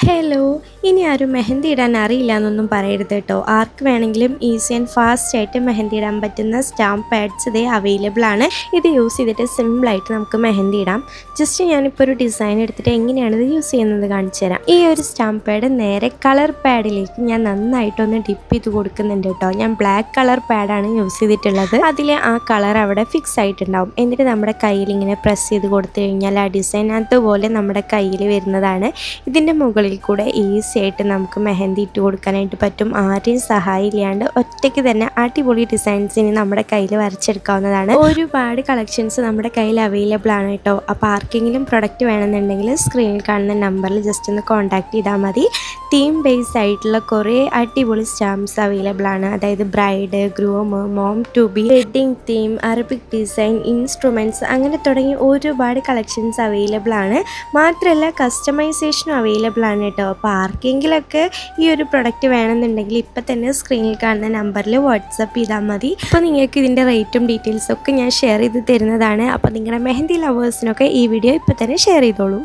Hello, ഇനി ആരും മെഹന്തി ഇടാൻ അറിയില്ല എന്നൊന്നും പറയരുത് കേട്ടോ. ആർക്ക് വേണമെങ്കിലും ഈസി ആൻഡ് ഫാസ്റ്റ് ആയിട്ട് മെഹന്തി ഇടാൻ പറ്റുന്ന സ്റ്റാമ്പ് പാഡ്സ് ഇതേ അവൈലബിൾ ആണ്. ഇത് യൂസ് ചെയ്തിട്ട് സിമ്പിളായിട്ട് നമുക്ക് മെഹന്തി ഇടാം. ജസ്റ്റ് ഞാനിപ്പോൾ ഒരു ഡിസൈൻ എടുത്തിട്ട് എങ്ങനെയാണ് ഇത് യൂസ് ചെയ്യുന്നത് കാണിച്ചു തരാം. ഈ ഒരു സ്റ്റാമ്പ് പാഡ് നേരെ കളർ പാഡിലേക്ക് ഞാൻ നന്നായിട്ടൊന്ന് ഡിപ്പ് ചെയ്ത് കൊടുക്കുന്നുണ്ട് കേട്ടോ. ഞാൻ ബ്ലാക്ക് കളർ പാഡാണ് യൂസ് ചെയ്തിട്ടുള്ളത്. അതിൽ ആ കളർ അവിടെ ഫിക്സ് ആയിട്ടുണ്ടാവും. എന്നിട്ട് നമ്മുടെ കയ്യിൽ ഇങ്ങനെ പ്രസ് ചെയ്ത് കൊടുത്തു കഴിഞ്ഞാൽ ആ ഡിസൈൻ അതുപോലെ നമ്മുടെ കയ്യിൽ വരുന്നതാണ്. ഇതിൻ്റെ മുകളിൽ കൂടെ ഈസി ആയിട്ട് നമുക്ക് മെഹന്തി ഇട്ട് കൊടുക്കാനായിട്ട് പറ്റും. ആരെയും സഹായമില്ലാണ്ട് ഒറ്റയ്ക്ക് തന്നെ അടിപൊളി ഡിസൈൻസിന് നമ്മുടെ കയ്യിൽ വരച്ചെടുക്കാവുന്നതാണ്. ഒരുപാട് കളക്ഷൻസ് നമ്മുടെ കയ്യിൽ അവൈലബിൾ ആണ് കേട്ടോ. അപ്പോൾ ആർക്കെങ്കിലും പ്രൊഡക്റ്റ് വേണമെന്നുണ്ടെങ്കിൽ സ്ക്രീനിൽ കാണുന്ന നമ്പറിൽ ജസ്റ്റ് ഒന്ന് കോൺടാക്ട് ചെയ്താൽ മതി. തീം ബേസ്ഡ് ആയിട്ടുള്ള കുറേ അടിപൊളി സ്റ്റാമ്പ്സ് അവൈലബിൾ ആണ്. അതായത് bride, groom, mom to be, wedding theme, Arabic design, instruments അങ്ങനെ തുടങ്ങി ഒരുപാട് കളക്ഷൻസ് അവൈലബിൾ ആണ്. മാത്രമല്ല കസ്റ്റമൈസേഷനും അവൈലബിൾ ആണ് കേട്ടോ. അപ്പോൾ ആർക്കെങ്കിലുമൊക്കെ ഈ ഒരു പ്രൊഡക്റ്റ് വേണമെന്നുണ്ടെങ്കിൽ ഇപ്പം തന്നെ സ്ക്രീനിൽ കാണുന്ന നമ്പറിൽ വാട്സപ്പ് ചെയ്താൽ മതി. അപ്പോൾ നിങ്ങൾക്ക് ഇതിൻ്റെ റേറ്റും ഡീറ്റെയിൽസും ഒക്കെ ഞാൻ ഷെയർ ചെയ്ത് തരുന്നതാണ്. അപ്പോൾ നിങ്ങളുടെ മെഹന്തി ലവേഴ്സിനൊക്കെ ഈ വീഡിയോ ഇപ്പം തന്നെ ഷെയർ ചെയ്തോളൂ.